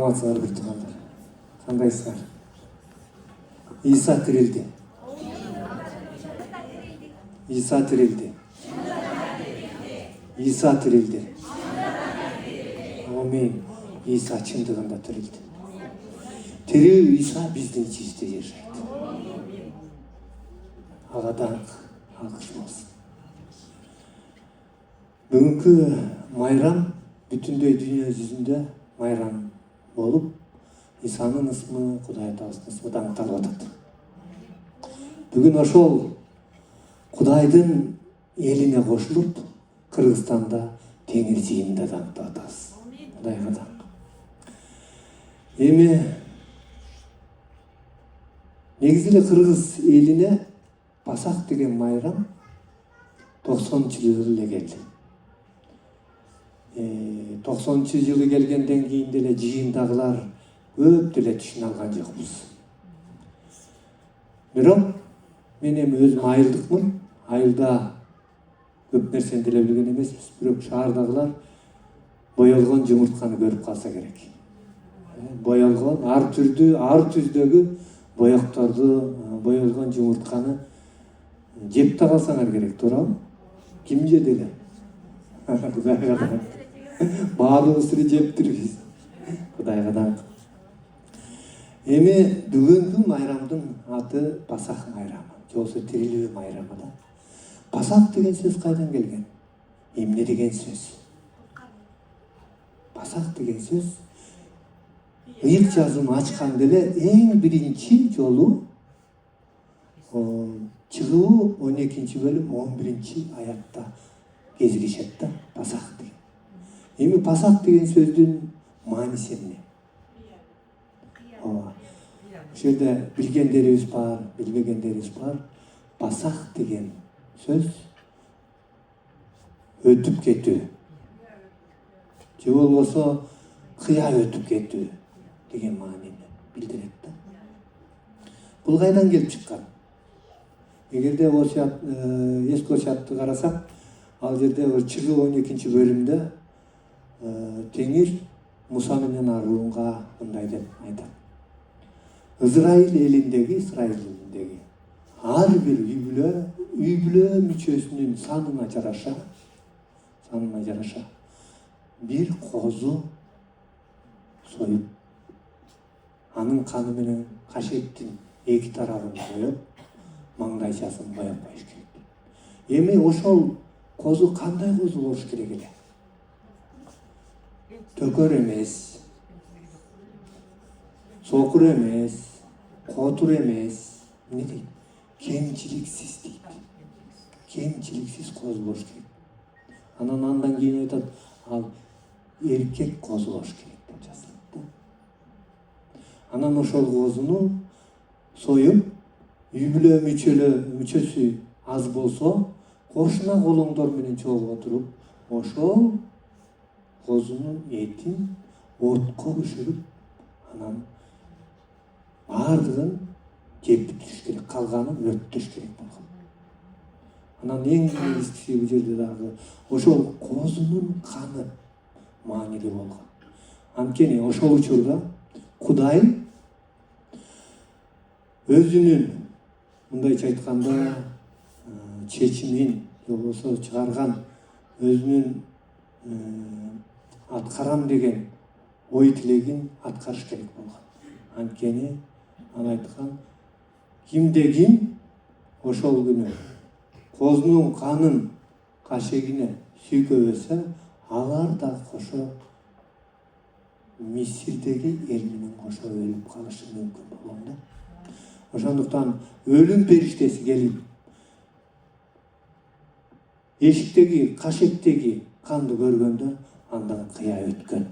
Саламатсыздар бир туугандар. Кандайсыздар? Иса тирилди. Иса тирилди. Иса тирилди. Амин. Иса чындыгында тирилди. Тирүү Иса биздин ичибизде жашайт. Ага даңк, алкыш болсун. Бүгүнкү майрам бүтүндөй дүйнө жүзүндө майрам болуп, Исанын ысмы, Кудай Атабыздын ысмы даңкталып атат. Бүгүн ошол Кудайдын элине кошулуп, Кыргызстанда теңир жыйынында даңктап атабыз. Кудайга даңк. Эми негизи эле кыргыз элине Пасак деген майрам 90-жылы эле келди. 90-жылы келгенден кийин деле жыйындагылар көп деле түшүнө алган жокпуз. Бирок мен эми өзүм айылдыкмын. Айылда көп нерсени деле билген эмеспиз. Бирок шаардагылар боелгон жумуртканы көрүп калса керек. Боелгон ар түздөгү боекторду, боелгон жумуртканы жеп та калсаңар керек, туурабы? Ким жеди эле? Баардыгыбыз эле жептирбиз. Кудайга даңк. Эми бүгүнкү майрамдын аты Пасах майрамы, же болбосо тирилүү майрамы да. Пасак деген сөз кайдан келген? Эмне деген сөз? Пасак деген сөз ыйык жазууну ачканда эле эң биринчи жолу чыгуу 12-бөлүм 11-аятта кезигишет да, Пасак деген. Эми Пасак деген сөздүн мааниси эмне? Ошол жерде билгендерибиз бар, билбегендерибиз бар. Пасак деген сөз өтүп кетүү. Же болбосо кыя өтүп кетүү деген маанини билдирет да. Бул кайдан келип чыккан? Эгерде эски Осуятты карасак, ал жерде Чыгуу 12-бөлүмдө Теңир Муса менен Аарунга мындай деп айтат. Израиль элиндеги ар бир үй бүлө мүчөсүнүн санына жараша бир козу союп, анын каны менен кашектин эки тарабын боеп, маңдайчасын боеп коюш керек. Эми ошол козу кандай козу болуш керек эле? Төкөр эмес, сокур эмес, котур эмес, эмне дейт? Кемчиликсиз дейт. Кемчиликсиз козу болуш керек. Андан кийин айтат, ал эркек козу болуш керек деп жазылат да. Анан ошол козуну союп, үй бүлө мүчөсү аз болсо, кошуна колоңдор менен чогуу туруп, ошол козунун этин отко бышырып, анан баардыгын жеп бүтүш керек, калганын өрттөш керек болгон. Анан эң негизгиси бул жерде дагы ошол козунун каны маанилүү болгон. Анткени ошол учурда Кудай өзүнүн, мындайча айтканда, чечимин, же болбосо чыгарган өзүнүн аткарам деген ой тилегин аткарыш керек болгон. Анткени ал айткан, кимде-ким ошол күнү козунун канын кашегине сүйкөбөсө, алар да кошо Мисирдеги эл менен кошо өлүп калышы мүмкүн болгон да. Ошондуктан өлүм периштеси келип эшиктеги, кашектеги канды көргөндө андан кыя өткөн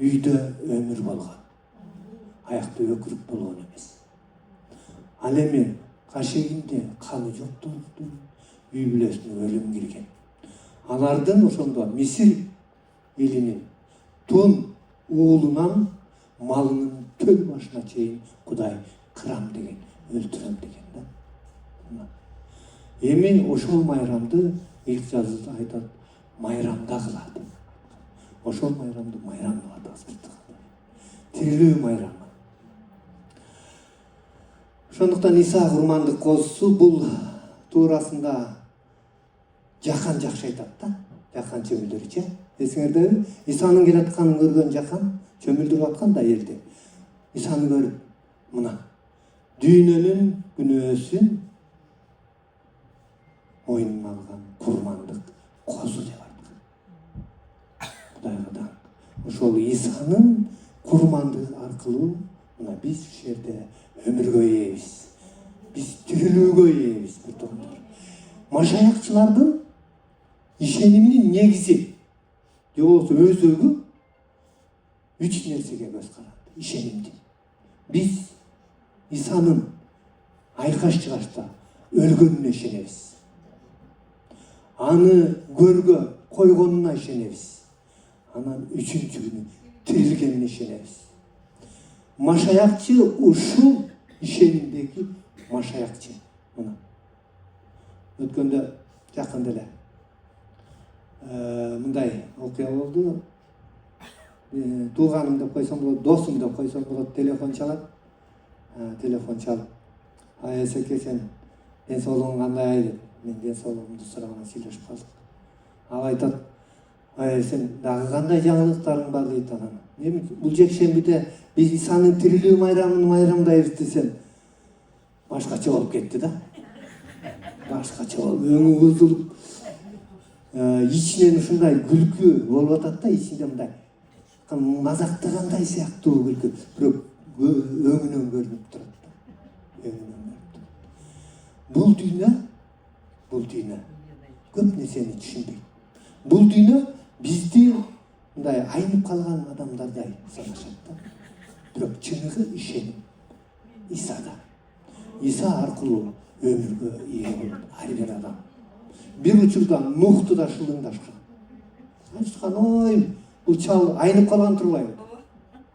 үйдө өмүр болгон. Аякта өкүрүк болгон эмес. Ал эми кашегинде каны жоктоктун үй бүлөсүнө өлүм кирген. Алардын ошондо Мисир элинин тун уулунан малынын төл башына чейин Кудай кырам деген, өлтүрөм деген да. Эми ошол майрамды ыйык жазууда айтат, майрамда кылат. Ошол майрамды майрам деп атат. тирилүү майрамы. Ошондуктан Иса курмандык козусу бул туурасында жакан жакшы айтат да. Жакан чөмүлдөрүчү. Эсиңердеби? Исанын келатканын көргөн жакан чөмүлдүрүп аткан да элди. Исаны көрүп мына дүйнөнүн күнөөсүн мойнуна алган курмандык козу деп айткан. Кудайга ошол Исанын курмандыгы аркылуу мына биз ушул жерде өмүргө ээбиз. Биз тирилүүгө ээбиз. Машаякчылардын ишениминин негизи же болбосо өзөгү 3 нерсеге көз каранды. Ишенимди. Биз Исанын айкаш чыгашта өлгөнүнө ишенебиз. Аны көргө койгонуна ишенебиз. Анан 3-чү күнү тирилгенине ишенебиз. Машаякчы ушул ишенимдеги машаякчы. Мына өткөндө жакында эле мындай окуя болду. Тууганым деп койсом болот, досум деп койсом болот, телефон чалат. Телефон чалып, эсеке сен ден соолугуң кандай деп. Мен ден соолугумду сураган сүйлөшүп калдык. Ал айтат, сен дагы кандай жаңылыктарың бар дейт анан. Эми бул жекшембиде биз Исанын тирилүү майрамын майрамдайбыз десем башкача болуп кетти да. Башкача болуп, өңү бузулуп, ичинен ушундай күлкү болуп атат да, ичинде мындай мазактагандай сыяктуу күлкү, бирок өңүнөн көрүнүп турат да. Бул дүйнө көп нерсени түшүнбөйт. Бул дүйнө бизди мындай айнып калган адамдардай санашат да. Бирок чыныгы ишеним Исада. Иса аркылуу өмүргө ээ болот ар бир адам. Бир учурда Нухту да шылыңдашкан. Айткан, ой, бул чал айнып калган турбайбы?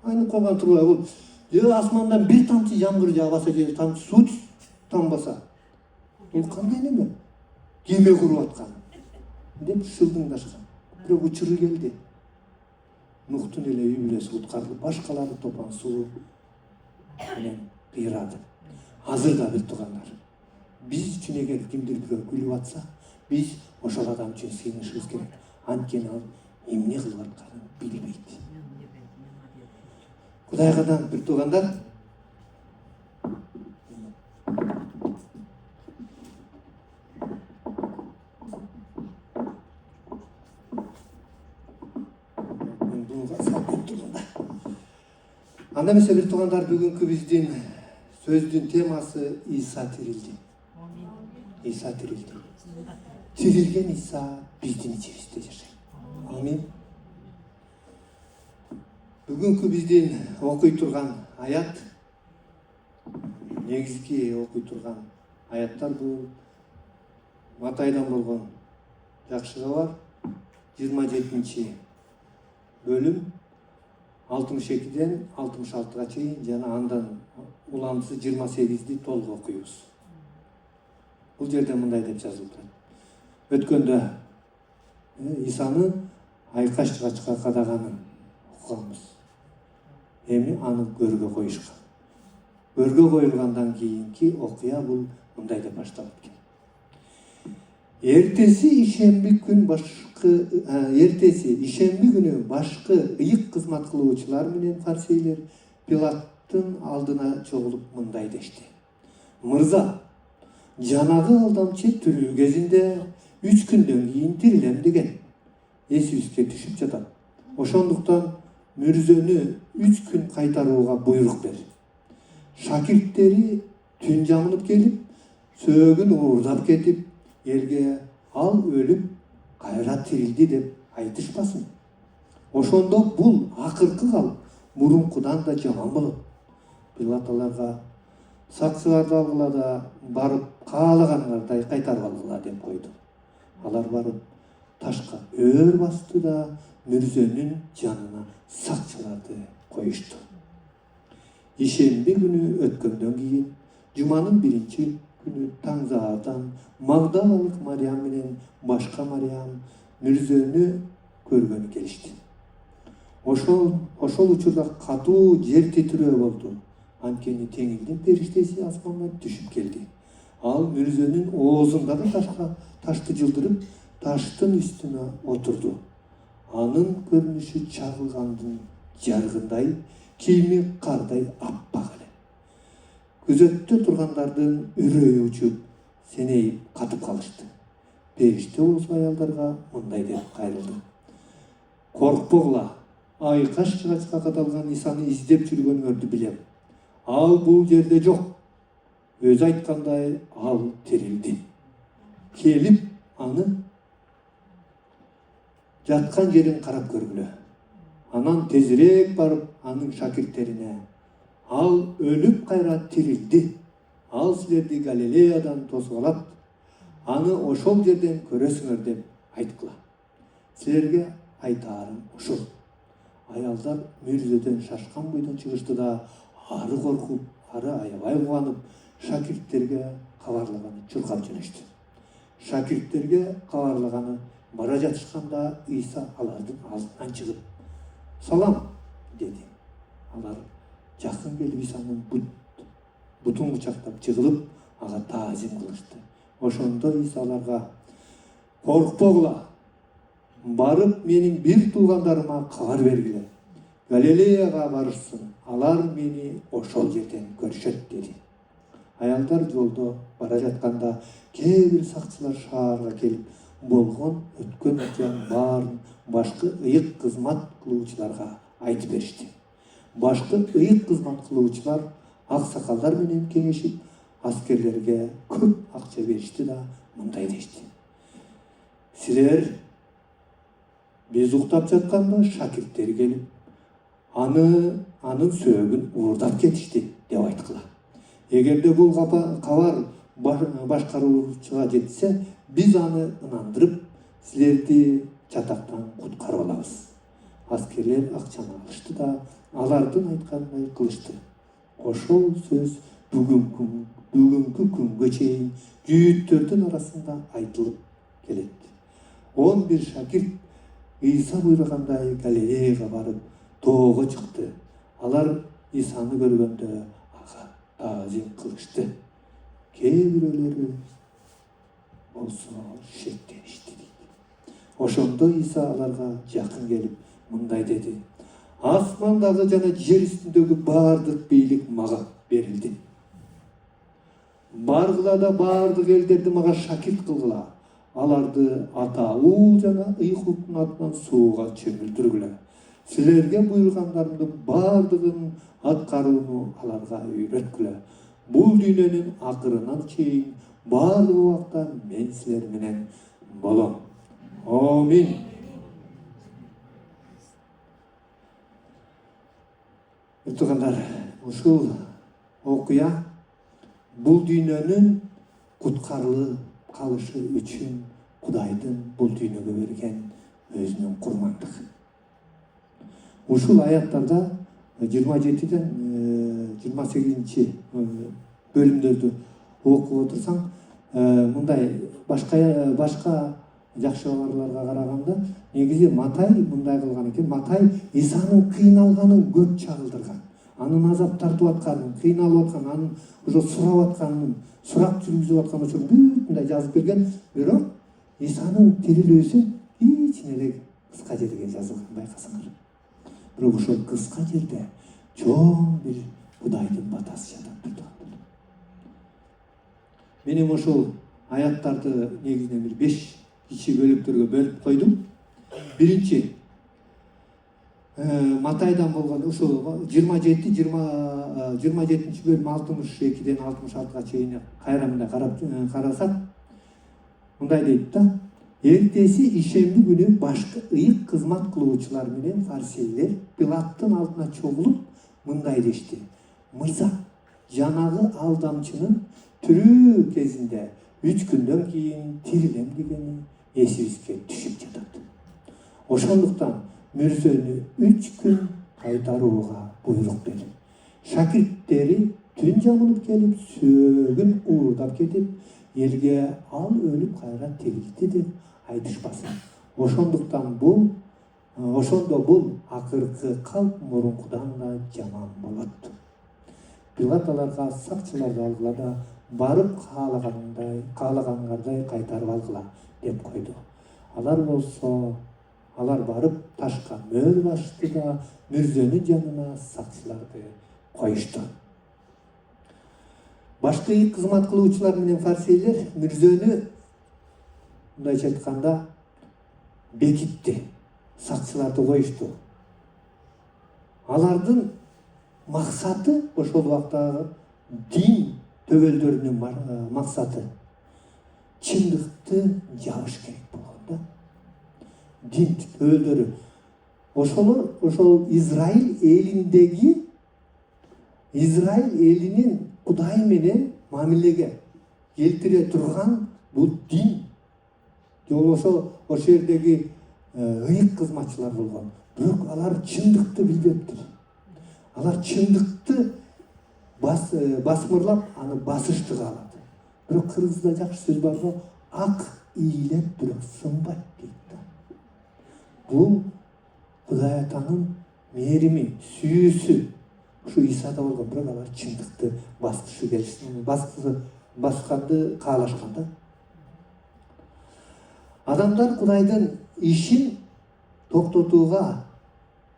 Айнып калган турбайбы? Же асмандан бир тамчы жамгыр жаабаса же тамчы суу тамбаса. Бул кандай неме? Кеме куруп аткан деп шылдыңдашкан. Бирок учуру келди. Нухтун эле үй бүлөсү куткарылып, башкалары топан суу менен кыйрады. Азыр да бир туугандар, биз үчүн эгер кимдир бирөө күлүп атса, биз ошол адам үчүн сыйынышыбыз керек. Анткени ал эмне кылып атканын билбейт. Кудайгадан бир туугандар, анда эмесе бир туугандар, бүгүнкү биздин сөздүн темасы Иса тирилди. Иса тирилди. Тирилген Иса биздин ичибизде жашайт. Амин. Бүгүнкү биздин окуй турган аят, негизги окуй турган аяттар бул Матайдан болгон жакшы кабар 27-бөлүм 62-ден 66-га чейин жана андан уламсы 28-ди толук окуйбуз. Бул жерде мындай деп жазылган. Өткөндө Исаны айкаш чыгачка кадаганын окуганбыз. Эми аны көргө коюшкан. Көргө коюлгандан кийинки окуя бул мындай деп башталат экен. Эртеси ишемби күнү башкы ыйык кызмат кылуучулар менен фарисейлер Пилаттын алдына чогулуп мындай дешти. Мырза, жанагы алдамчы тирүү кезинде 3 күндөн кийин тирилем деген эсибизге түшүп жатат. Ошондуктан мүрзөнү 3 күн кайтарууга буйрук бер. Шакирттери түн жамынып келип, сөөгүн уурдап кетип, элге ал өлүп кайра тирилди деп айтышпасын. Ошондо бул акыркы калып, мурункудан да жаман болот. Пилат аларга сакчыларды алгыла да барып каалаганыңардай кайтарып алгыла деп койду. Алар барып ташка өр басты да мүрзөнүн жанына сакчыларды коюшту. Ишемби күнү өткөндөн кийин жуманын 1-күнү таң заардан Магдалалык Мариям менен башка Мариям мүрзөнү көргөнү келишти. Ошол учурда катуу жер титирөө болду. Анткени теңирдин периштеси асмандан түшүп келди. Ал мүрзөнүн оозундагы ташты жылдырып, таштын үстүнө отурду. Анын көрүнүшү чагылгандын жаргындай, кийими кардай аппак эле. Күзөттө тургандардын үрөйү учуп, сенейип катып калышты. Периште болсо аялдарга мындай деп кайрылды: коркпогула, айкаш жыгачка кадалган Исаны издеп жүргөнүңөрдү билем. Ал бул жерде жок. Өзү айткандай, ал тирилди. Келип, аны жаткан жерин карап көргүлө. Анан тезирээк барып, анын шакирттерине: ал өлүп кайра тирилди. Ал силерди Галилеядан тосуп алат. Аны ошол жерден көрөсүңөр деп айткыла. Силерге айтаарым ушул. Аялдар мүрзөдөн шашкан бойдон чыгышты да, ары коркуп, ары аябай кубанып, шакирттерге кабарлаганы чуркап жөнөштү. Шакирттерге кабарлаганы бара жатышканда Иса алардын алдынан чыгып: салам деди. Алар жакын келип Исанын бутун кучактап жыгылып, ага таазим кылышты. Ошондо Иса аларга: коркпогула, барып менин бир туугандарыма кабар бергиле. Галилеяга барышсын, алар мени ошол жерден көрүшөт деди. Аялдар жолдо бара жатканда кээ бир сакчылар шаарга келип, болгон өткөн окуянын баарын башкы ыйык кызмат кылуучуларга айтып беришти. Башкы ыйык кызмат кылуучулар аксакалдар менен кеңешип, аскерлерге көп акча беришти да мындай дешти: силер биз уктап жатканда шакирттери келип, анын сөөгүн уурдап кетишти деп айткыла. Эгерде бул кабар башкаруучуга жетсе, биз аны ынандырып, силерди чатактан куткарып алабыз. Аскерлер акчаны алышты да, алардын айтканындай кылышты. Ошол сөз бүгүнкү күнгө чейин жүйүттөрдүн арасында айтылып келет. 11 шакирт Иса буйругандай Галилеяга барып, тоого чыкты. Алар Исаны көргөндө ага таазим кылышты. Кээ бирөөлөрү болсо шектеништи дейт. Ошондо Иса аларга жакын келип мындай деди: асмандагы жана жер үстүндөгү баардык бийлик мага берилди. Баргыла да баардык элдерди мага шакирт кылгыла. Аларды атаул жана ыйкулуктун атынан сууга чөмүлдүргүлө. Силерге буйругандарымдын баардыгын аткарууну аларга үйрөткүлө. Бул дүйнөнүн акырынан чейин баардык убакта мен силер менен болом. Амин. Туугандар, ушул окуя бул дүйнөнүн куткарылып калышы үчүн Кудайдын бул дүйнөгө берген өзүнүн курмандыгы. Ушул аяттарда 27ден 28 бөлүмдөрдү окуп отурсаң, мындай башка жакшы кабарларга караганда, негизи Матай мындай кылган экен. Матай Исанын кыйналганын көп чагылдырган. Анын азап тартып атканын, кыйналып атканын, анын ошо сурап атканын, сурак жүргүзүп аткан учурун бүтүндөй жазып берген. Бирок Исанын тирилүүсү кичине эле кыска жерге жазылган, байкасаңар. Бирок ошол кыска жерде чоң бир Кудайдын батасы жатат турган. Мен ошол аяттарды негизинен бир 5 кичи бөлүктөргө бөлүп койдум. Биринчи Матайдан болгон ушул 27-ci bölüm 62-ден 66-га чейин кайра мындай карасак, мындай дейт да: эртеси ишемби күнү башкы ыйык кызмат кылуучулар менен фарисейлер Пилаттын алдына чогулуп мындай дешти: мырза, жанагы алдамчынын тирүү кезинде 3 күндөн кийин тирилем дегени эсибизге түшүп жатат. Ошондуктан мүрзөнү 3 күн кайтарууга буйрук берди. Шакирттери түн жамылып келип, сөөгүн уурдап кетип, элге ал өлүп кайра тирилди деп айтышпасын. Ошондуктан бул Ошондо бул акыркы калп мурункудан да жаман болот. Пилат аларга сакчыларды алгыла да барып каалаганыңардай кайтарып алгыла деп койду. Алар барып ташка мөөр басты да мүрзөнүн жанына сакчыларды коюшту. Башкы кызмат кылуучулар менен фарисейлер мүрзөнү мындайча айтканда бекитти, сакчыларды коюшту. Алардын максаты ошол убактагы дин төбөлдөрүнүн максаты чындыкты жабыш керек болгон да. Дин төбөлдөрү ошол Израиль элинин Кудай менен мамилеге келтире турган бул дин. Же болбосо ошол жердеги ыйык кызматчылар болгон. Бирок алар чындыкты билбептир. Алар чындыкты басмырлап, аны басышты каалады. Бирок кыргызда жакшы сөз бар го, ак ийилет бирок сынбайт дейт да. Бул Кудай атанын мээрими, сүйүүсү ушу Исада болгон, бирок алар чындыкты басканды каалашкан да. Адамдар Кудайдын ишин токтотууга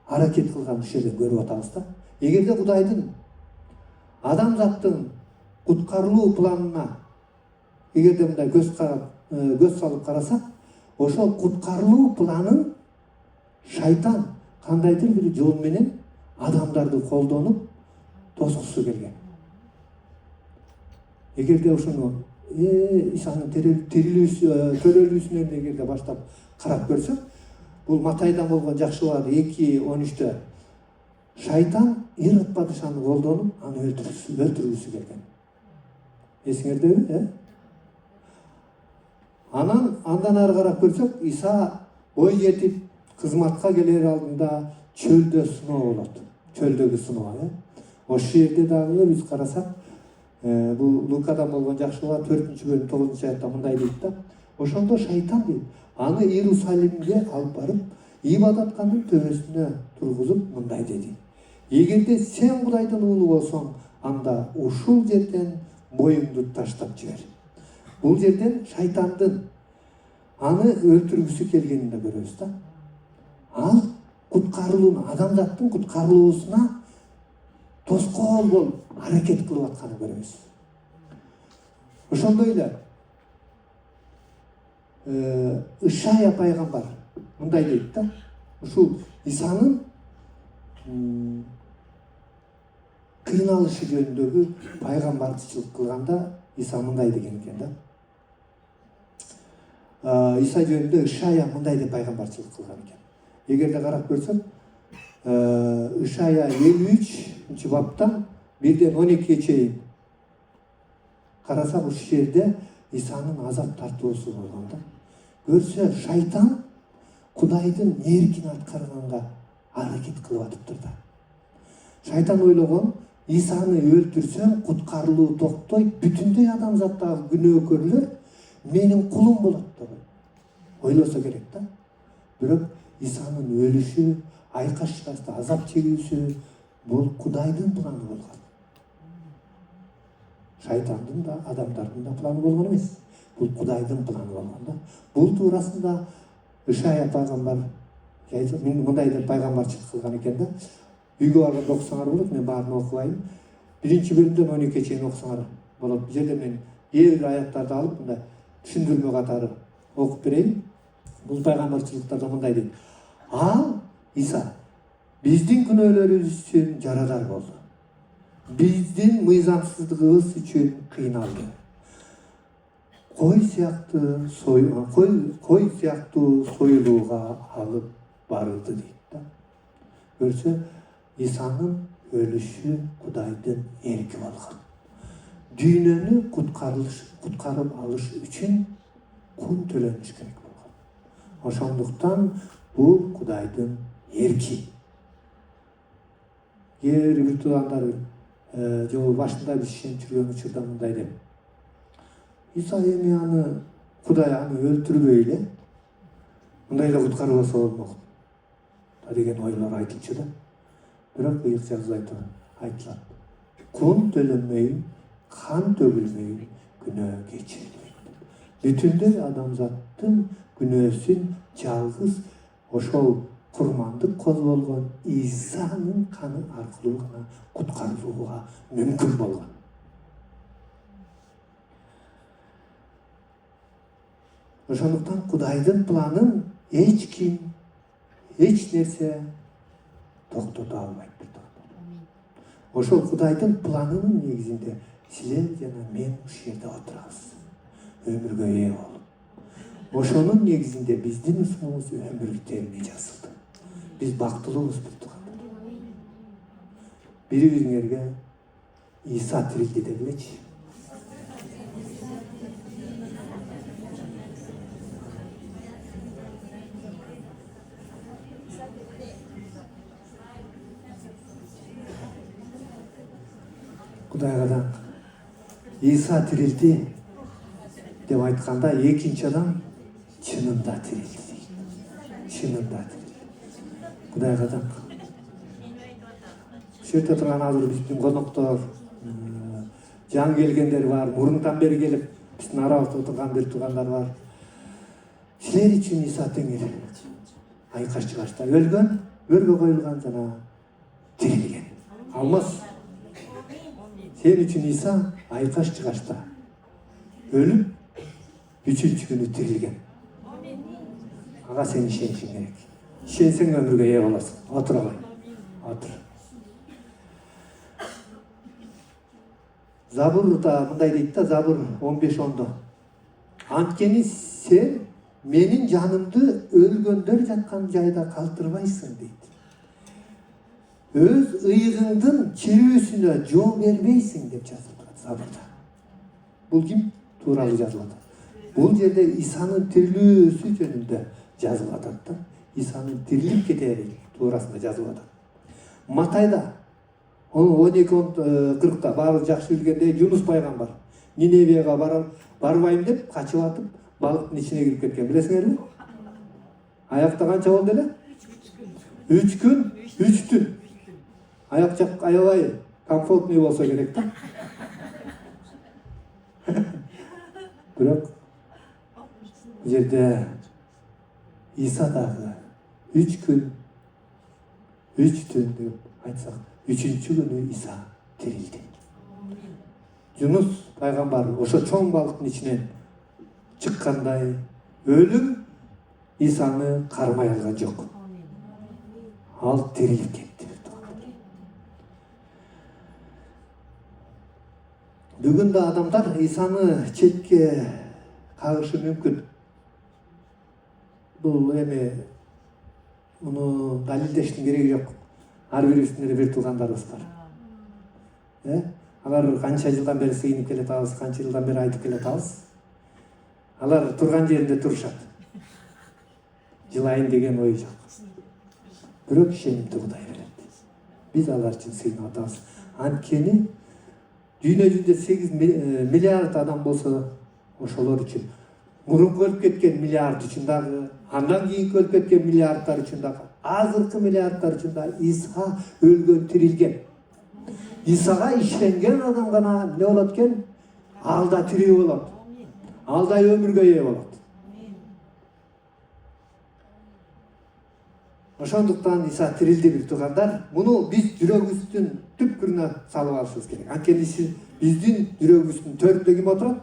аракет кылган ушул жерден көрүп атабыз да. Эгерде Кудайдын адамзаттын куткарылуу планына эгерде мындай көз салып карасак, ошол куткарылуу планын шайтан кандайдыр бир жол менен адамдарды колдонуп тоскусу келген. Эгерде ошону Исанын төрөлүүсүнөн эгерде баштап карап көрсөк, бул Матайдан болгон жакшы бар 2:13-тө шайтан Ирод падышаны колдонуп, аны өлтүргүсү келген. Эсиңердеби, Андан ары карап көрсөк, Иса бой жетип кызматка келер алдында чөлдө сыноо болот. Чөлдөгү сыноо, Ошол жерде дагы биз карасак, бул Лукадан болгон жакшы бар 4-бөлүм 9-аятта мындай дейт да. Ошондо шайтан дейт, аны Иерусалимге алып барып, ибадатканын төбөсүнө тургузуп мындай деди: эгерде сен Кудайдын уулу болсоң, анда ушул жерден боюңду таштап жибер. Бул жерден шайтандын аны өлтүргүсү келгенин да көрөбүз да. Ал куткарылууну, адамзаттын куткарылуусуна тоскоол болуп аракет кылып атканын көрөбүз. Ошондой эле Ишая пайгамбар мындай дейт да. Ушул Исанын кыйналышы жөнүндөгү пайгамбарчылык кылганда Иса мындай деген экен да. Иса жөнүндө Ишая мындай деп пайгамбарчылык кылган экен. Эгерде карап көрсөк, Ишая 53-баптан 1-12 чейин карасак, ушул жерде Исанын азап тартуусу болгон да. Көрсө, шайтан Кудайдын эркин аткарганга аракет кылып атыптыр да. Шайтан ойлогон, Исаны өлтүрсөм, куткарылуу токтойт, бүтүндөй адамзаттагы күнөөкөрлөр менин кулум болот деп ойлосо керек да. Бирок Исанын өлүшү, айкаш-чыкашта азап чегүүсү бул Кудайдын планы болгон. Шайтандын да, адамдардын да планы болгон эмес. Бул Кудайдын планы болгон да. Бул туурасында Ишая пайгамбар мындай деп пайгамбарчылык кылган экен да. Үйгө барганда окусаңар болот, мен баарын окубайм. 1-бөлүмдөн 12-ге чейин окусаңар болот. Бул жерде мен бир аяттарды алып мындай түшүндүрмө катары окуп берейин. Бул пайгамбарчылыктарда мындай дейт: ал Иса биздин күнөөлөрүбүз үчүн жарадар болду. Биздин мыйзамсыздыгыбыз үчүн кыйналды. Кой сыяктуу союлууга алып барылды дейт да. Көрсө, Исанын өлүшү Кудайдын эрки болгон. Дүйнөнү куткарып алыш үчүн кун төлөнүш керек болгон. Ошондуктан бул Кудайдын эрки. Кээ бир туугандар жолу башында биз ишенчүргөн учурда мындай деп: Иса эми Кудай аны өлтүрбөй эле, мындай эле куткарбаса болмок. деген ойлор айтылчу да. Бирок ыйык жазуу айтылат. Кун төлөнмөйүн, кан төгүлмөйүн күнөө кечирилбейт. Бүтүндөй адамзаттын күнөөсүн жалгыз ошол курмандык козу болгон Исанын каны аркылуу гана куткарылууга мүмкүн болгон. Ошондуктан Кудайдын планын эч ким, эч нерсе токтото албайт. Ошол Кудайдын планынын негизинде силер жана мен ушул жерде отурабыз. Өмүргө ээ болуп. Ошонун негизинде биздин ысмыбыз өмүр китебине жазылды. Биз бактылуубуз турган. Бири-бириңерге Иса тирилди дегилечи. Кудайга даңк. Иса тирилди деп айтканда экинчи адам чынында тирилди. Чынында тирилди. Кудайга даңк. Ушул жерде турган азыр биздин коноктор, жаңы келгендер бар, мурунтан бери келип биздин арабызда отурган бир туугандар бар. Силер үчүн Иса теңир айкаш чыгашта өлгөн, өргө коюлган жана тирилген. Алмаз. Сен үчүн Иса айкаш чыгашта өлүп, үчүнчү күнү тирилген. Ага сен ишенишиң керек. Ишенсең өмүргө ээ болосуң. Отур алай. Отур. Забурда мындай дейт да, Забур 15:10. Анткени сен менин жанымды өлгөндөр жаткан жайда калтырбайсың дейт. Өз ыйыгыңдын чирүүсүнө жол бербейсиң деп жазылат Забурда. Бул ким тууралуу жазылат? Бул жерде Исанын тирилүүсү жөнүндө жазылып атат да. Исанын тирилип кетери туурасында жазылып атат. Матайда 12:40 баары жакшы билгендей Жунус пайгамбар Ниневияга барбайм деп качып атып, балыктын ичине кирип кеткен. Билесиңерби? Аякта канча болду эле? 3 күн, 3 түн. Аяк жак аябай комфортный болсо керек да. Бирок бул жерде Иса дагы 3 күн, 3 түн деп айтсак, 3-чү күнү Иса тирилди. Жунус пайгамбар ошо чоң балыктын ичинен чыккандай өлүм Исаны кармай алган жок. Ал тирилип кетти. Бүгүн да адамдар Исаны четке кагышы мүмкүн. Бул эми муну далилдештин кереги жок. Ар бирибиздин бир туугандарыбыз бар. Алар канча жылдан бери сыйынып келе атабыз, канча жылдан бери айтып келе атабыз. Алар турган жеринде турушат. Жылайын деген ой жок. Бирок ишенимди Кудай берет. Биз алар үчүн сыйынып атабыз. Анткени дүйнө жүзүндө 8 миллиард адам болсо, ошолор үчүн мурунку өлүп кеткен миллиард үчүн дагы, андан кийинки өлүп кеткен миллиардтар үчүн дагы, азыркы миллиардтар үчүн да Иса өлгөн, тирилген. Исага ишенген адам гана эмне болот экен? Алда тирүү болот. Алда өмүргө ээ болот. Ошондуктан Иса тирилди бир туугандар. Муну биз жүрөгүбүздүн түпкүрүнө салып алышыбыз керек. Анткени биздин жүрөгүбүздүн төрүндө ким отурат?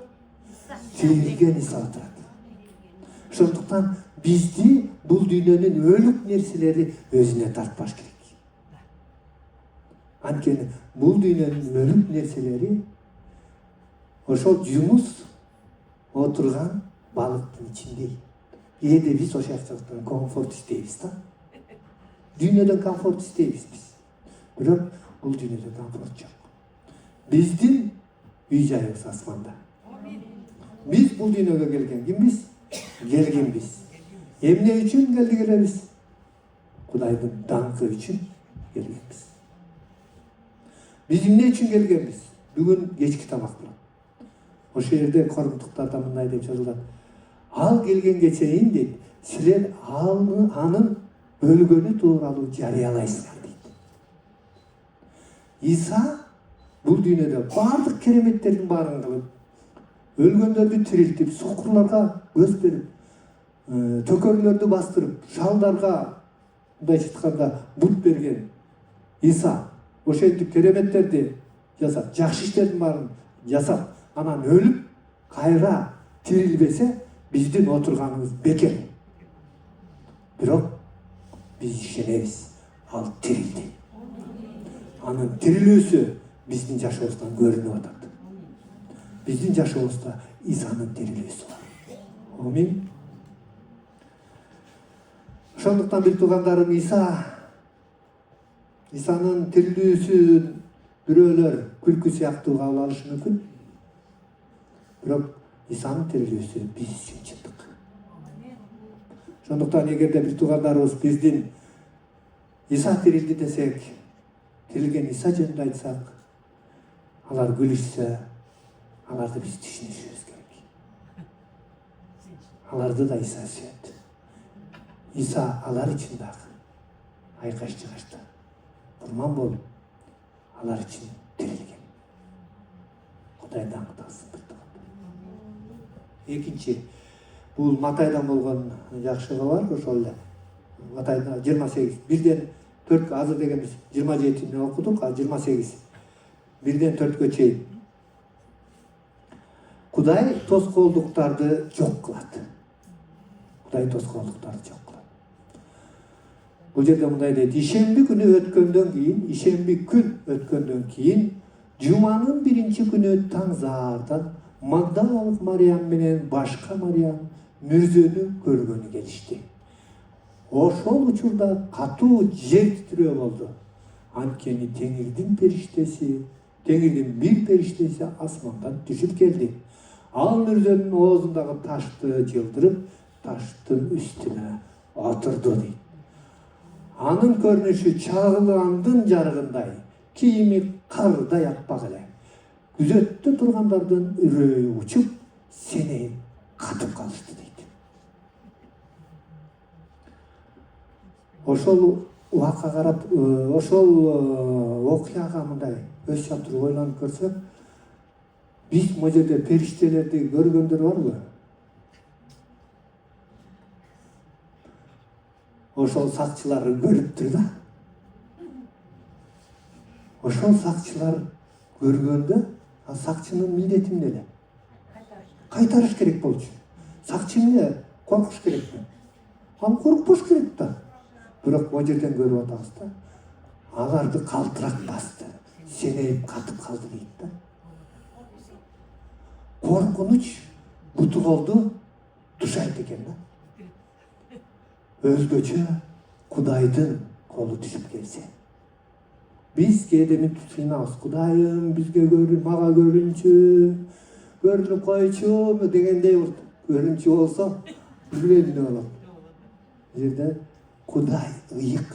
Тирилген Иса отурат. Ошондуктан бизди бул дүйнөнүн өлүк нерселери өзүнө тартпаш керек. Анткени бул дүйнөнүн өлүк нерселери ошол Жунус отурган балыктын ичинде. Кээде биз ошол жактан комфорт издейбиз да. Дүйнөдөн комфорт издейбиз биз. Бирок бул дүйнөдө комфорт жок. Биздин үй жайыбыз асманда. Биз бул дүйнөгө келген кимбиз? Келгенбиз. Эмне үчүн келдик эле биз? Кудайдын даңкы үчүн келгенбиз. Биз эмне үчүн келгенбиз? Бүгүн кечки тамак болот. Ошол жерде Корунтуктарда мындай деп жазылат. Ал келгенге чейин дейт, силер анын өлгөнү тууралуу жарыялайсыңар дейт. Иса бул дүйнөдө баардык кереметтердин баарын кылып, өлгөндөрдү тирилтип, сукурларга көз берип, төкөрлөрдү бастырып, шалдарга мындайча айтканда бут берген Иса ошентип кереметтерди жасап, жакшы иштердин баарын жасап, анан өлүп, кайра тирилбесе, биздин отурганыбыз бекер. Бирок биз ишенебиз, ал тирилди. Анын тирилүүсү биздин жашообуздан көрүнүп атат. Биздин жашообузда Исанын тирилүүсү бар. Амин. Ошондуктан бир туугандарым, Исанын тирилүүсүн бирөөлөр күлкү сыяктуу кабыл алышы мүмкүн. Бирок Исанын тирилүүсү биз үчүн чындык. Ошондуктан эгерде бир туугандарыбыз биздин Иса тирилди десек, тирилген Иса жөнүндө айтсак, алар күлүшсө, аларды биз түшүнүшүбүз керек. Аларды да Иса сүйөт. Иса алар үчүн дагы айкаш чыгашты. Курман болуп, алар үчүн тирилген. Кудай даңкталсын. Экинчи, бул Матайдан болгон жакшы кабар, ошол эле. Матайда 28, 1-ден 4, азыр дегенбиз 27-ни окудук, а 28, 1-ден 4-кө чейин. Кудай тоскоолдуктарды жок кылат. Кудай тоскоолдуктарды жок кылат. Бул жерде мындай дейт: ишемби күн өткөндөн кийин, жуманын биринчи күнү таң заардан Магдалалык Мариям менен башка Мариям мүрзөнү көргөнү келишти. Ошол учурда катуу жер титирөө болду. Анткени Теңирдин бир периштеси асмандан түшүп келди. Ал мүрзөнүн оозундагы ташты жылдырып, таштын үстүнө отурду дейт. Анын көрүнүшү чагылгандын жарыгындай, кийими кардай аппак эле. Күзөттө тургандардын үрөйү учуп, сенейип катып калышты дейт. Ошол убакка карап, ошол окуяга мындай өз чатыр ойлонуп көрсөк, биз могу жерде периштелерди көргөндөр барбы? Ошол сакчылар көрүптүр да. Ошол сакчылар көргөндө, сакчынын милдети эмне эле? Кайтарыш керек болчу. Сакчы эмне? Коркуш керекпи? Ал коркпош керек да. Бирок могу жерден көрүп атабыз да. Аларды калтырак басты, сенейип катып калды дейт да. Коркунуч буту колду тушайт экен да. Өзгөчө Кудайдын колу түшүп келсе. Биз кээде мынтип сыйнабыз: Кудайым, бизге мага көрүнүп койчу дегендей көрүнчү болсо, билбейм эмне болот. Бул жерде Кудай ыйык.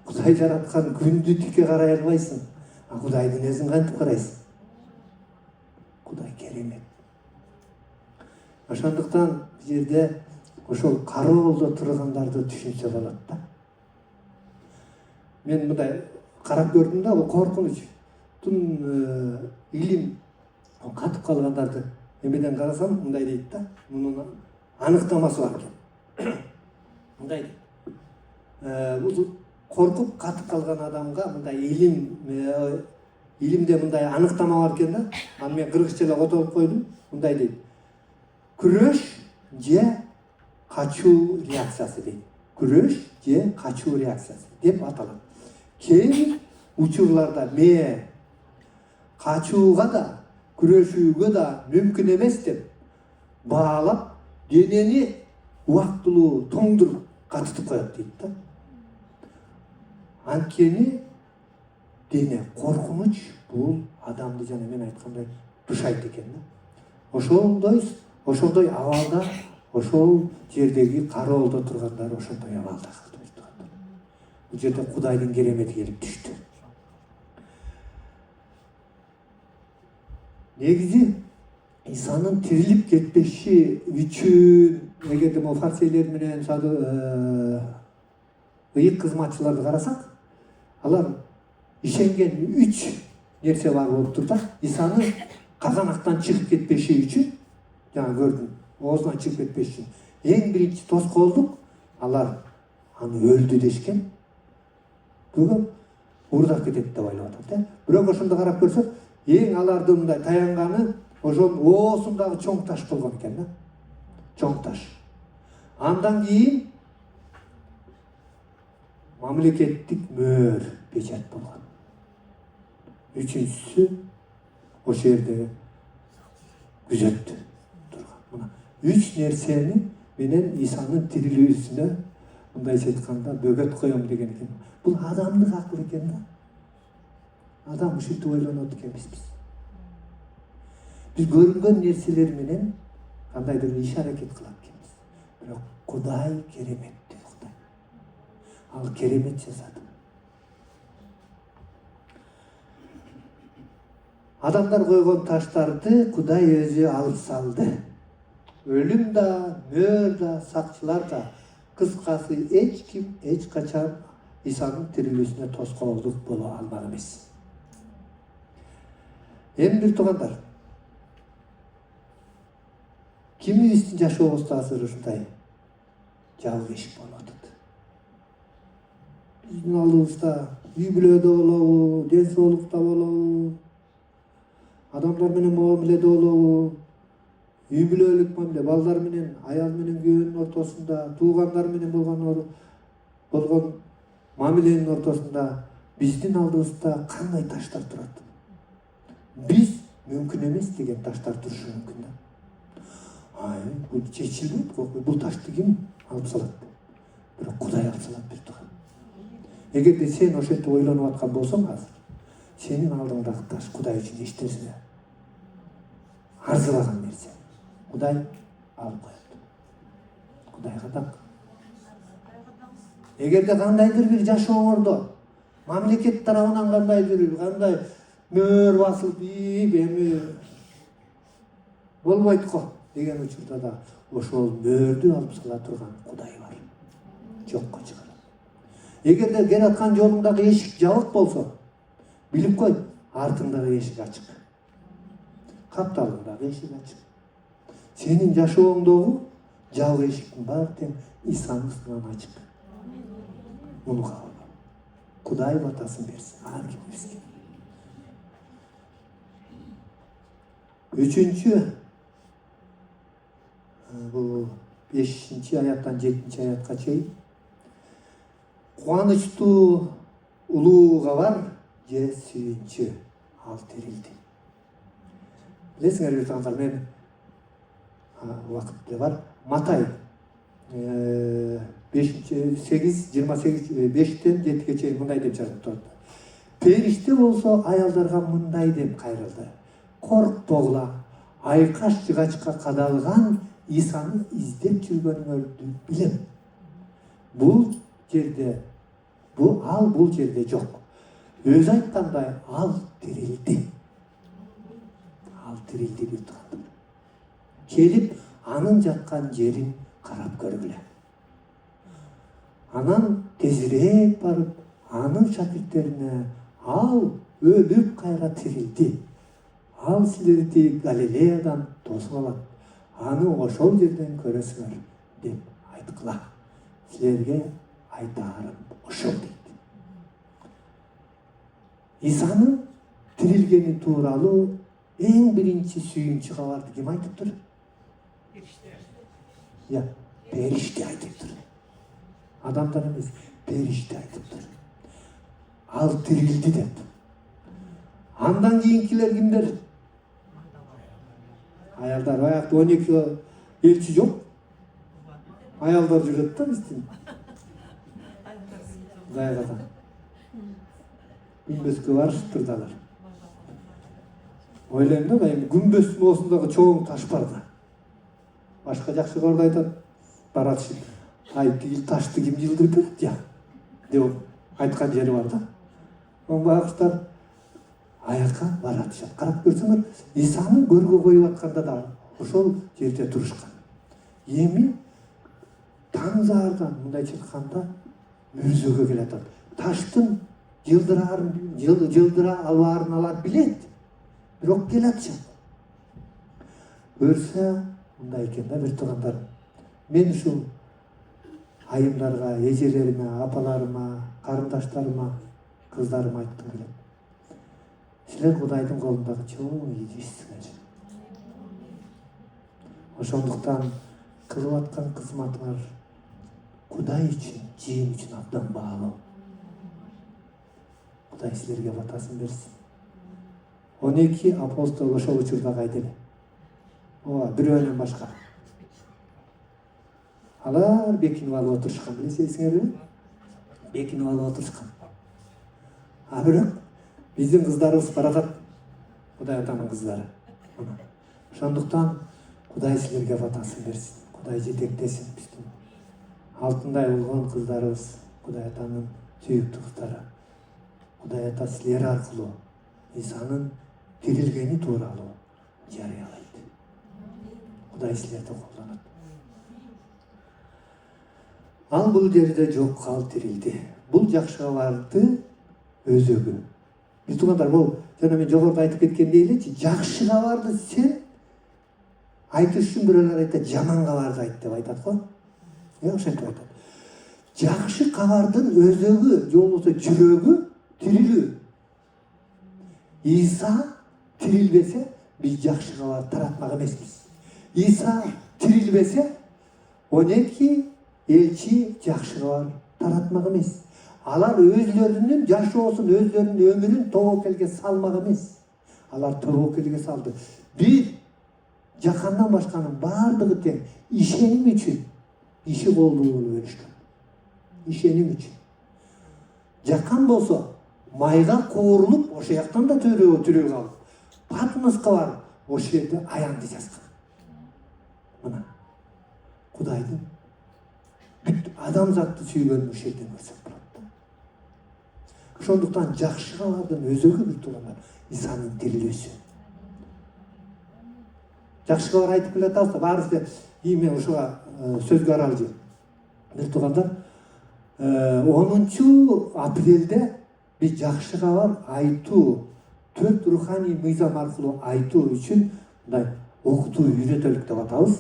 Кудай жараткан күндү тике карай албайсың. А Кудайдын өзүн кантип карайсың? Кудай керемет. Ошондуктан бул жерде ошол кароолдо тургандарды түшүнсө болот да. Мен мындай карап көрдүм да, бул коркунуч. Илим катып калгандарды эмеден карасам, мындай дейт да. Мунун аныктамасы бар экен. Мындай дейт. Бул коркуп катып калган адамга мындай илимде мындай аныктама бар экен да. Аны мен кыргызча эле котолуп койдум. Мындай дейт: күрөш же качуу реакциясы дейт. Күрөш же качуу реакциясы деп аталат. Кээ учурларда качууга да, күрөшүүгө да мүмкүн эмес деп баалап, денени убактылуу тоңдуруп катытып коет дейт да. Анткени дене коркунуч бул адамды, жана мен айткандай, тушайт экен да. Ошондой абалда, ошол жердеги кароолдо тургандар ошондой абалда калды. Бул жерде Кудайдын керемети келип түштү. Негизи Исанын тирилип кетпеши үчүн, эгерде могу фарисейлер менен ыйык кызматчыларды карасак, алар ишенген 3 нерсе бар болуптур да. Исаны казанактан чыгып кетпеши үчүн, жана көрдүм, оозунан чыгып кетпеш үчүн эң биринчи тоскоолдук алар аны өлдү дешкен. Бүгүн уурдап кетет деп ойлоп атат. Бирок ошондо карап көрсөк, эң алардын мындай таянганы ошонун оозундагы чоң таш болгон экен да. Чоң таш. Андан кийин мамлекеттик мөөр печать болгон. Үчүнчүсү ошол жерде күзөттү турган. Мына 3 нерсени менен Исанын тирилүүсүнө мындайча айтканда бөгөт коем деген экен. Бул адамдык акыл экен да. Адам ушинтип ойлонот экенбиз биз. Биз көрүнгөн нерселер менен кандайдыр иш аракет кылат экенбиз. Бирок Кудай кереметтүү Кудай. Ал керемет жасады. Адамдар койгон таштарды Кудай өзү алып салды. Өлүм да, мөөр да, сакчылар да, кыскасы эч ким эч качан Исанын тирилүүсүнө тоскоолдук боло алмак эмес. Эми бир туугандар, кимибиздин жашообузда азыр ушундай жалгыз иш болуп атат. Биздин алдыбызда үй бүлөдө болобу, ден соолукта болобу, адамдар менен мамиледе болобу, үй бүлөлүк мамиле, балдар менен, аял менен күйөөнүн ортосунда, туугандар менен болгон мамиленин ортосунда биздин алдыбызда кандай таштар турат? Биз мүмкүн эмес деген таштар турушу мүмкүн да. Бул чечилбейт, бул ташты ким алып салат? Бирок Кудай алып салат бир туган. Эгерде сен ошентип ойлонуп аткан болсоң азыр, сенин алдыңдагы таш Кудай үчүн эч нерсе арзыбаган нерсе. Кудай алып коет. Кудайга так. Эгерде кандайдыр бир жашооңордо мамлекет тарабынан кандай мөөр басылып, эми болбойт го деген учурда да ошол мөөрдү алып сала турган Кудай бар. Жокко чыгарат. Эгерде келаткан жолуңдагы эшик жабык болсо, билип кой, артыңдагы эшик ачык. Капталыңдагы эшик ачык. Сенин жашооңдогу жабык эшиктин баары тең Исанын үстүнөн ачык. Муну кабыл. Кудай батасын берсин ар кимибизге. Үчүнчү, бул 5-аяттан 7-аятка чейин кубанычтуу улуу кабар же сүйүнчү ал тирилди. Билесиңер бир туугандар, мен убакыт деле бар. Матай 5-5-тен 7-ге чейин мындай деп жазып турат. Периште болсо аялдарга мындай деп кайрылды: коркпогула, айкаш жыгачка кадалган Исаны издеп жүргөнүңөрдү билем. Бул жерде жок. Өзү айткандай ал тирилди. Ал тирилди бир туугандар. Келип анын жаткан жерин карап көргүлө. Анан тезирээк барып, анын шакирттерине ал өлүп кайра тирилди. Ал силерди Галилеядан тосуп алат. Аны ошол жерден көрөсүңөр деп айткыла. Силерге айтаарым ошол дейт. Исанын тирилгени тууралуу эң биринчи сүйүнчү кабарды ким айтыптыр? Периште айтыптыр. Адамдар эмес, периште айтыптыр. Ал тирилди деп. Андан кийинкилер кимдер? Аялдар. Аякта 12 элчи жок. Аялдар жүрөт да биздин. Кудайга күмбөзгө барышыптырдалар. Ойлойм да, эми күмбөздүн оосундагы чоң таш бар да. Башка жакшы көрдө айтат, баратышып, тигил ташты ким жылдырып берет, деп айткан жери бар да. Багыштар аякка баратышат. Карап көрсөңөр, Исаны көргө коюп атканда да ошол жерде турушкан. Эми таң заардан мындайча айтканда мүрзөгө келатат. Таштын жылдыра албаарын алар билет, бирок келатчы. Көрсө мындай экен да, бир туугандар. Мен ушул айымдарга, эжелериме, апаларыма, карындаштарыма, кыздарыма айткым келет. Силер Кудайдын колундагы чоң ийгисиңер. Ошондуктан кылып аткан кызматыңар Кудай үчүн, жыйын үчүн абдан баалуу. Кудай силерге батасын берсин. 12 апостол ошол учурда кайда эле? Ооба, бирөөнөн башка. Алар бекинип алып отурушкан, билесиңерби? Бекинип алып отурушкан. А бирок биздин кыздарыбыз баратат. Кудай атанын кыздары. Ошондуктан Кудай силерге батасын берсин. Кудай жетектесин биздин алтындай болгон кыздарыбыз, Кудай атанын сүйүктүү кыздары. Кудай ата силер аркылуу Исанын тирилгени тууралуу жарыялайт. Кудай силерди колдонот. Ал бул жерде жок, ал тирилди. Бул жакшы кабарды өзөгү. Биз туугандар, бул жана мен жогоруда айтып кеткендей элечи, жакшы кабарды сен айтыш үчүн бирөөлөр айтат, жаман кабарды айт деп айтат го. Ошентип айтат. Жакшы кабардын өзөгү, же болбосо жүрөгү тирилүү. Иса тирилбесе, биз жакшы кабар таратмак эмеспиз. Иса тирилбесе, 12 элчи жакшы кабар таратмак эмес. Алар өзлөрүнүн жашоосун, өзлөрүнүн өмүрүн тобокелге салмак эмес. Алар тобокелге салды. Бир жакандан башканын баардыгы тең ишеним үчүн иши колдуу болуп өлүшкөн. Ишеним үчүн. Жакан болсо майга куурулуп, ошол жактан да төрөө калып, Патмоска барып, ошол жерде аянды жазган. Мына Кудайдын бүт адамзатты сүйгөнүн ошол жерден көрсөк болот. Ошондуктан жакшы кабардын өзөгү бир туугандар, Исанын тирилүүсү. Жакшы кабар айтып келе атабыз да, баарыбызда мен ушуга сөзгө аралжы. Бир туугандар, 10 апрелде биз жакшы кабар айтуу, 4 руханий мыйзам аркылуу айтуу үчүн мындай окутуу үйрөтөлүк деп атабыз.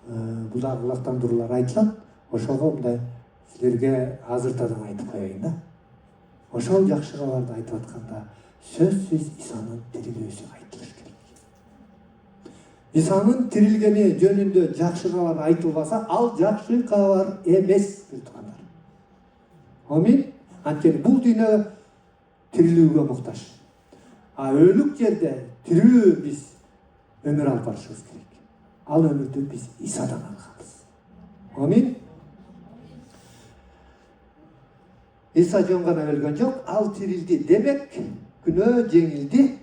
Бул да кулактандыруулар айтылат. Ошого мындай силерге азыртадан айтып коеюн да. Ошол жакшы кабарды айтып атканда сөзсүз Исанын тирилүүсү айтылыш керек. Исанын тирилгени жөнүндө жакшы кабар айтылбаса, ал жакшы кабар эмес, бир туугандар. Амин. Анткени бул дүйнө тирилүүгө муктаж. А өлүк жерде тирүү биз өмүр алып барышыбыз керек. Ал өмүрдү биз Исадан алганбыз. Амин. Иса жөн гана өлгөн жок, ал тирилди. Демек, күнөө жеңилди,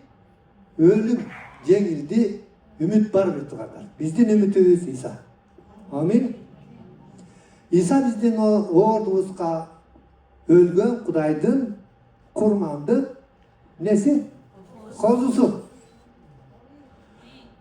өлүм жеңилди, үмүт бар, бир туугандар. Биздин үмүтүбүз Иса. Амин. Иса биздин ордубузга өлгөн Кудайдын курмандык неси? Козусу.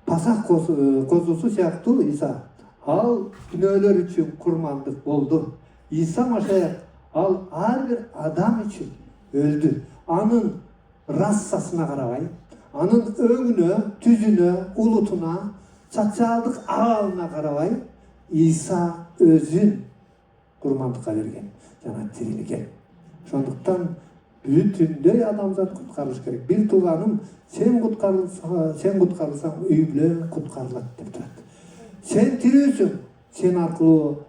Пасах козусу сыяктуу Иса. Ал күнөөлөр үчүн курмандык болду. Иса Машаяк ал ар бир адам үчүн өлдү. Анын рассасына карабай, анын өңүнө, түзүнө, улутуна, социалдык абалына карабай, Иса өзүн курмандыкка берген жана тирилген. Ошондуктан бүтүндөй адамзат куткарылыш керек. Бир тууганым, сен куткарылсаң, үй бүлөң куткарылат деп турат. Сен тирүүсүң, сен аркылуу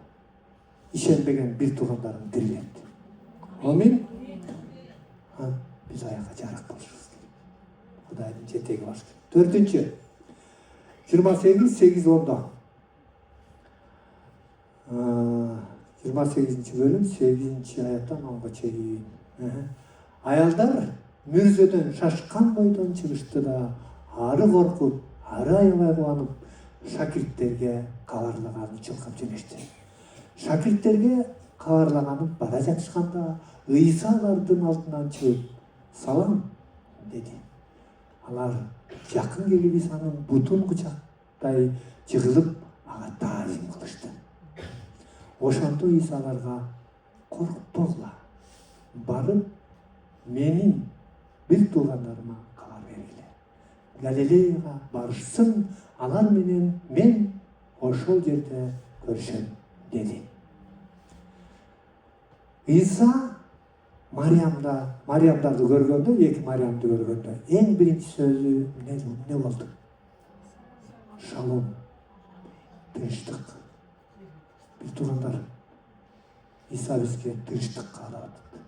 ишенбеген бир туугандарың тирилет. Амин. Биз аяка жарык болушубуз керек. Кудайдын жетеги баш керек. 4-чү 28:8-10. 28-ci bölüm 8-ci ayattan 10'a çekin. Ayalдар мүрзөдөн шашкан бойдон чыгышты да, ары коркуп, ары аябай кубанып, шакирттерге кабарлаганын чуркап жөнөштү. Шакирттерге кабарлаганып бара жатышканда, Ыйса алардын алдынан чыгып, "Салам" деди. Алар жакын келип Исанын бутун кучактай жыгылып, ага таазим кылышты. Ошондо Иса аларга коркпогула. Барып менин бир туугандарыма кабар бергиле. Галилеяга барышсын, алар менен мен ошол жерде көрүшөм деди. Иса Мариямдарды көргөндө, эки Мариямды көргөндө эң биринчи сөзү не болду? Шалом, тынчтык. Бир туугандар, Иса бизге тынчтык каалап атат.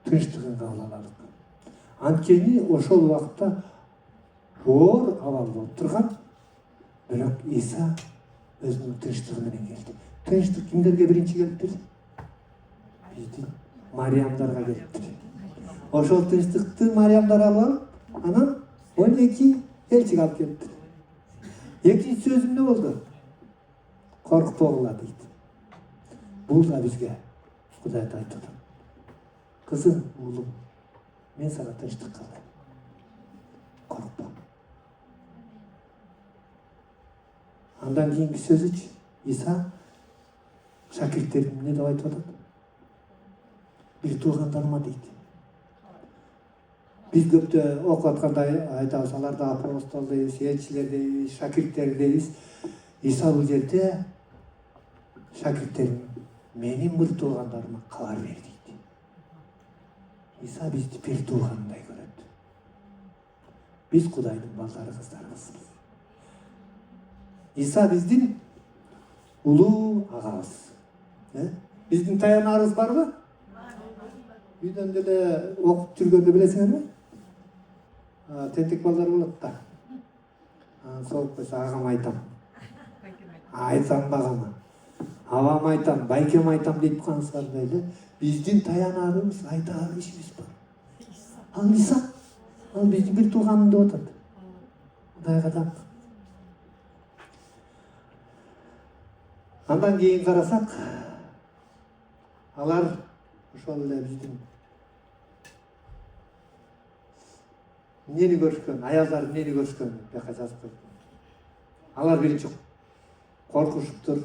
Тынчтыгын кабыл аладык. Анткени ошол убакта оор абал болуп турган, бирок Иса өзүнүн тынчтыгы менен келди. Тынчтык кимдерге биринчи келиптир? Биздин Мариямдарга келиптир. Ошол тынчтыкты Мариямдар алып алып, анан 12 элчиге алып келиптир. Экинчи сөзүм эмне болду? Коркпогула дейт. Бул да бизге Кудай айтып атат. Кызым, уулум, мен сага тынчтык кылдым. Коркпо. Андан кийинки сөзүчү Иса шакирттерине эмне деп айтып атат? Бир туугандарыма дейт. Биз көптө окуп атканда айтабыз, аларды апостол дейбиз, элчилер дейбиз, шакирттер дейбиз. Иса бул жерде шакирттерим менин бир туугандарыма кабар бер дейт. Иса бизди бир туугандай көрөт. Биз Кудайдын балдары, кыздарыбыз. Иса биздин улуу агабыз. Биздин таянарыбыз барбы? Үйдөн деле окуп жүргөндө билесиңерби? Тентек балдар болот да. Соолуп койсо агам айтам. Айтам багама. Абам айтам, байкем айтам дейт кансаңдар эле. Биздин таянарыбыз, айтаар кишибиз бар. Ал Иса, ал биздин бир тууганым деп атат. Кудайга да. Андан кийин карасак, алар ошол эле биздин эмнени көрүшкөн, аялдар эмнени көрүшкөн бияка жазып койгон. Алар биринчи коркушуптур,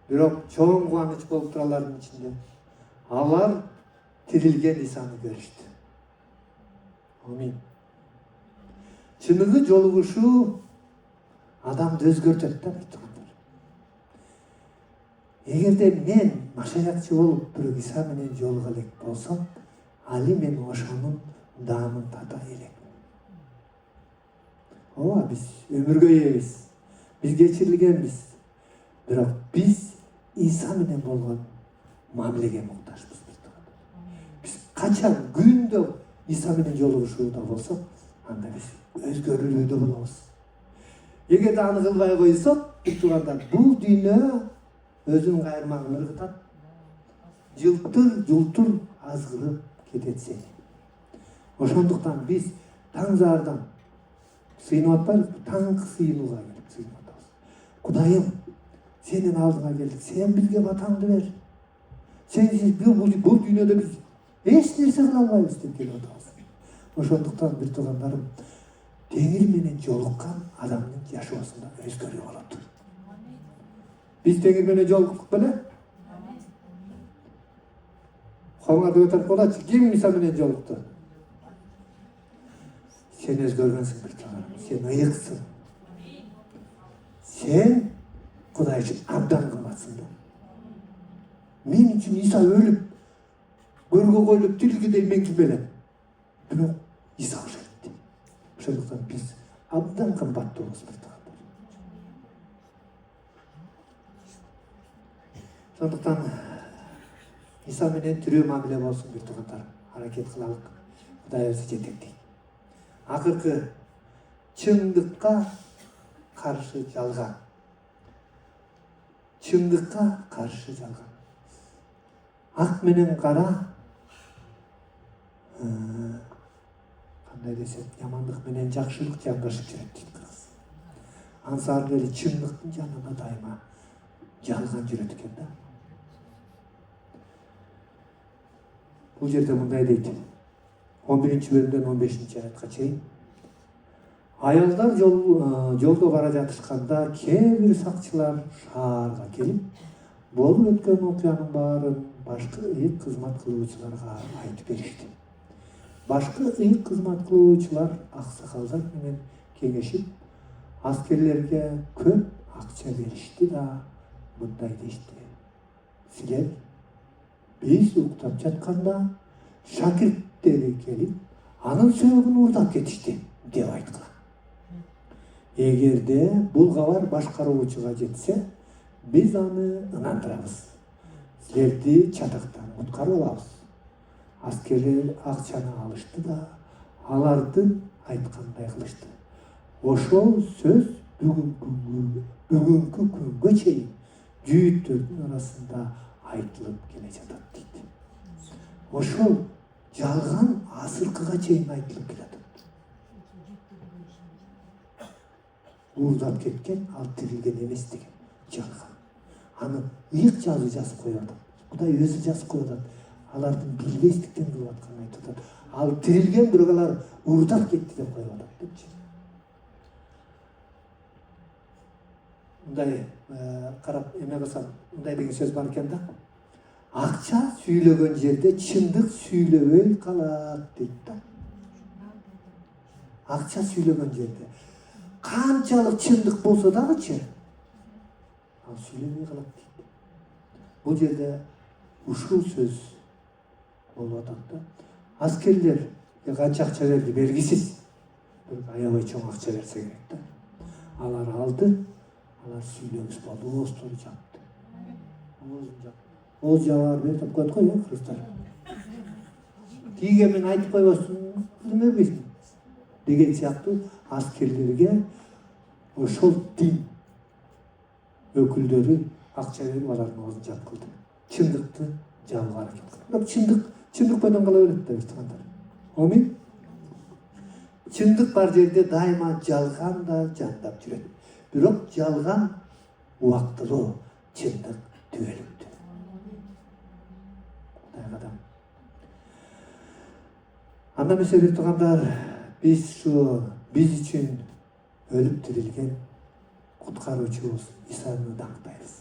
бирок чоң кубаныч болуптур алардын ичинде. Алар тирилген Исаны көрүштү. Амин. Чыныгы жолугушуу адамды өзгөртөт да байтугандар. Эгерде мен машаякчы болуп бирок Иса менен жолуга элек болсом, али мен ошонун даамын тата элекмин. Ооба, биз өмүргө ээбиз. Биз кечирилгенбиз. Бирок биз Иса менен болгон мамилеге муктажбыз. Биз качан күндө Иса менен жолугушууда болсок, анда биз өзгөрүүлүүдө болобуз. Эгерде аны кылбай койсок, туугандар, бул дүйнө өзүнүн кайырмагын ыргытат. Жылтыр азгырып кетет сени. Ошондуктан биз таң зардан сыйынып атпайбызбы? Таңкы сыйынууга келип сыйынып атабыз. Кудайым, сенин алдыңа келдик. Сен бизге батаңды бер. Сенсиз бул дүйнөдө биз эч нерсе кыла албайбыз деп келип атабыз. Ошондуктан бир туугандарым, теңир менен жолуккан адамдын жашоосунда өзгөрүү болот. Биз теңир менен жолуктук беле? Коңар деп айтып болачы, ким Иса менен жолукту? Сен өзгөргөнсүң бир туугандарым, сен ыйыксың. Сен Кудай үчүн абдан кымбатсың да. Мен үчүн Иса өлүп, көргө коюлуп тирилгендей мен ким элем? Бирок Иса ошентти. Ошондуктан биз абдан кымбаттуубуз бир туугандар. Ошондуктан Иса менен тирүү мамиле болсун бир туугандар. Аракет кылалык. Кудай өзү жетектейт. Акыркы чындыкка каршы жалган. Чындыкка каршы жалган. Ак менен кара, кандай десек, ямандык менен жакшылык жамдашып жүрөт дейт кыргыз. Ансар эле чындыктын жанында дайыма жалган жүрөт экен да. Бул жерде мындай дейт. 11-бөлүмдөн 15-аятка чейин. Аялдар жолдо бара жатышканда кээ бир сакчылар шаарга келип, болуп өткөн окуянын баарын башкы ыйык кызмат кылуучуларга айтып беришти. Башкы ыйык кызмат кылуучулар аксакалдар менен кеңешип аскерлерге көп акча беришти да мындай дешти: силер биз уктап жатканда шакирттери келип анын сөөгүн уурдап кетишти деп айткан. Эгерде бул кабар башкаруучуга жетсе, биз аны ынандырабыз. Силерди чатактан куткарып алабыз. Аскерлер акчаны алышты да алардын айткандай кылышты. Ошол сөз бүгүнкү күнгө чейин жүйүттөрдүн арасында айтылып келе жатат дейт. Ошол жалган азыркыга чейин айтылып келе жатат. Уурдап кеткен ал тирилген эмес деген жалган. Аны ыйык жазып коюп атат. Кудай өзү жазып коюп атат. Алардын билбестиктен кылып атканын айтып атат. Ал тирилген, бирок алар уурдап кетти деп коюп атат депчи. Мындай карап эме кылсам, мындай деген сөз бар экен да. Акча сүйлөгөн жерде чындык сүйлөбөй калат дейт да. Акча сүйлөгөн жерде канчалык чындык болсо дагычы ал сүйлөбөй калат дейт. Бул жерде ушул сөз болуп атат да. Аскерлер канча акча берди белгисиз. Бирок аябай чоң акча берсе керек да. Алар алды, алар сүйлөгүс болду, оозтору жапты. Ооз жабаар берип деп коет го, кыргыздар. Тиге мен айтып койбосун, билбейсиң деген сыяктуу аскерлерге ошол дин өкүлдөрү акча берип алардын оозун жапкылды. Чындыкты жабууга аракет кылды. Бирок чындык бойдон кала берет да, биртигандар. Амин. Чындык бар жерде дайыма жалган да жандап жүрөт. Бирок жалган убактылуу, чындык түбөлүктүү. Кудай адам. Анда эмесе биртигандар, биз үчүн өлүп тирилген куткаруучубуз Исаны даңктайбыз.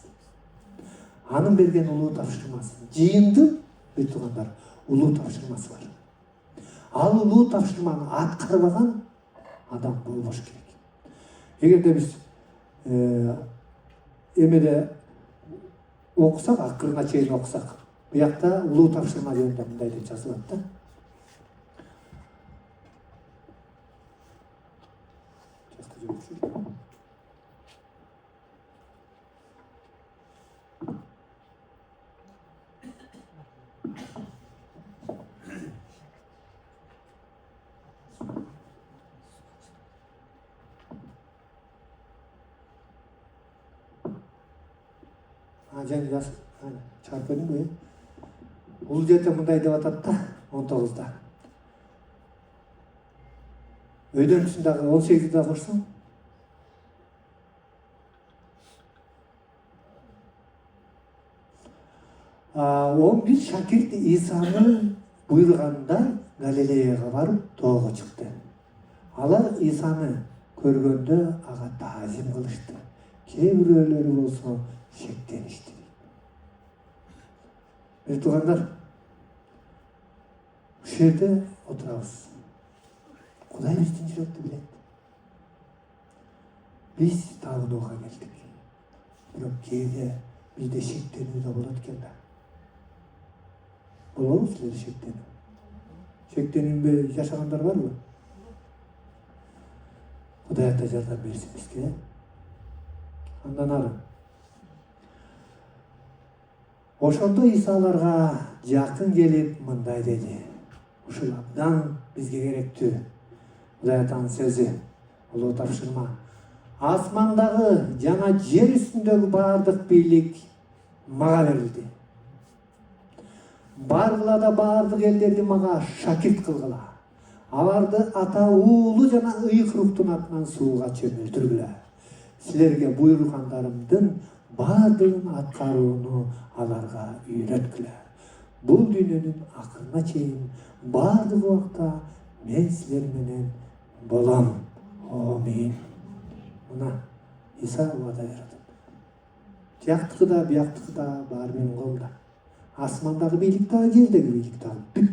Анын берген улуу тапшырмасы, жыйындын биртигандар улуу тапшырмасы бар. Ал улуу тапшырманы аткарбаган адам болбош керек. Эгерде биз эмеде окусак, акырына чейин окусак, буякта улуу тапшырма жөнүндө мындай деп жазылат да. Және жас чарп едім бе? Бул жерде мындай деп атат да, 19-да. Өйдөн тұсындағы 18-да құрсын. Он bir шакирт Исаны буйргандай Галилеяга барып тоого чыкты. Алар Исаны көргөндө ага таазим кылышты. Кээ бирөөлөрү болсо шектеништи. Биртугандар, ушул жерде отурабыз. Кудай биздин жүрөктү билет. Биз табынууга келдик. Бирок кээде бизде шектенүү да болот экен да. Болобу силер шектенүү? Шектенүүнү жашагандар барбы? Кудай ата жардам берсин бизге. Андан ары. Ошондо Иса аларга жакын келип мындай деди. Ушул абдан бизге керектүү. Кудай атанын сөзү, улуу тапшырма. Асмандагы жана жер үстүндөгү баардык бийлик мага берилди. Баргыла да баардык элдерди мага шакирт кылгыла. Аларды ата, уулу жана ыйык рухтун атынан сууга чөмүлдүргүлө. Силерге буйругандарымдын баардыгын аткарууну аларга үйрөткүлө. Бул дүйнөнүн акырына чейин баардык убакта мен силер менен болом. Амин. Мына Иса вада берет. Тияктыкы да, бияктыкы да баары менин колумда. Асмандағы бийлик дагы, жердегі бийлик дагы бүт.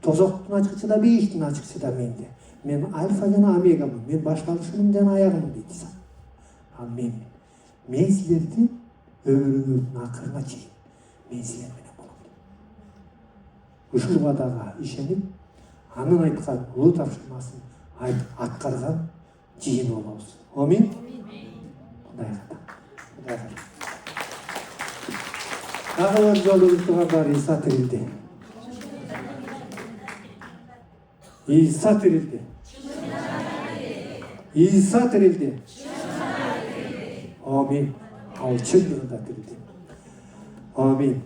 Тозоктун ачкычы да, бейиштин ачкычы да менде. Мен альфа жана омегамын, мен башталышымын жана аягымын дейт Иса. Ал мен силерди өмүрүңөрдүн акырына чейин мен силер менен болом. Ушул убадага ишенип, анын айткан улуу тапшырмасын аткарган жыйын болобуз. Амин. Кудайга. Дагы бир жолу туугандар, Иса тирилди. Иса тирилди. Иса тирилди. Амин. Ал чындыгында тирилди. Амин.